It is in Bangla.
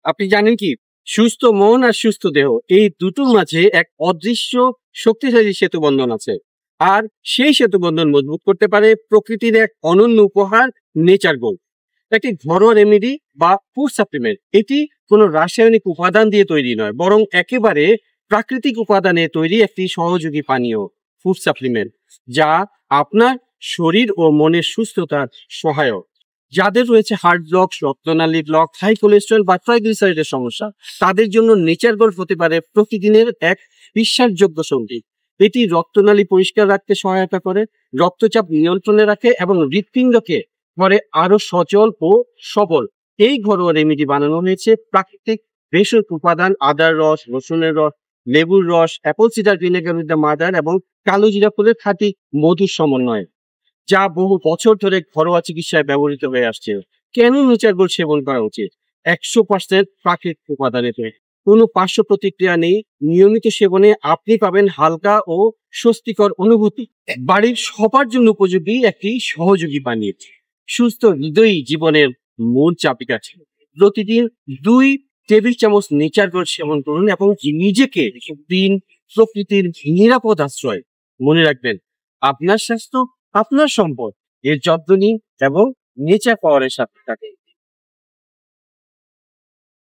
আপনি জানেন কি, সুস্থ মন আর সুস্থ দেহ এই দুটোর মাঝে এক অদৃশ্য শক্তিশালী সেতু বন্ধন আছে। আর সেই সেতু বন্ধন মজবুত করতে পারে প্রকৃতির এক অনন্য উপহার, নেচার গোল্ড। একটি ঘরোয়া রেমেডি বা ফুড সাপ্লিমেন্ট। এটি কোনো রাসায়নিক উপাদান দিয়ে তৈরি নয়, বরং একেবারে প্রাকৃতিক উপাদানে তৈরি একটি সহযোগী পানীয় ফুড সাপ্লিমেন্ট, যা আপনার শরীর ও মনের সুস্থতার সহায়ক। যাদের রয়েছে হার্ট ব্লক, রক্তনালী ব্লক, হাই কোলেস্টেরল বা ট্রাইগ্লিসারাইডের সমস্যা, তাদের জন্য নেচার গোল্ড হতে পারে প্রতিদিনের এক বিশ্বাসযোগ্য সঙ্গী। এটি রক্তনালী পরিষ্কার রাখতে সহায়তা করে, রক্তচাপ নিয়ন্ত্রণে রাখে এবং হৃৎপিণ্ডকে করে আরো সচল ও সবল। এই ঘরোয়া রেমেডি বানানো হয়েছে প্রাকৃতিক ভেষজ উপাদান, আদার রস, রসুনের রস, লেবুর রস, apple cider vinegar with the mother এবং কালো জিরা ফুলের খাঁটি মধুর সমন্বয়ে, যা বহু বছর ধরে ঘরোয়া চিকিৎসায় ব্যবহৃত হয়ে আসছে। কেন নেচার গোল্ড সেবন করা উচিত? 100% প্রাকৃতিক উপাদানে তৈরি, কোনো পার্শ্ব প্রতিক্রিয়া নেই। নিয়মিত সেবনে আপনি পাবেন হালকা ও স্বস্তিকর অনুভূতি। বাড়ির সবার জন্য উপযোগী একটি সহযোগী পানীয়, সুস্থ হৃদয়ী জীবনের মূল চাবিকাঠি। প্রতিদিন 2 টেবিল চামচ নেচার গোল্ড সেবন করুন এবং নিজেকে দিন প্রকৃতির নিরাপদ আশ্রয়। মনে রাখবেন, আপনার স্বাস্থ্য আপনার সম্পদ। এর যত্ন নিন এবং নেচার পাওয়ারের সাথে থাকুন।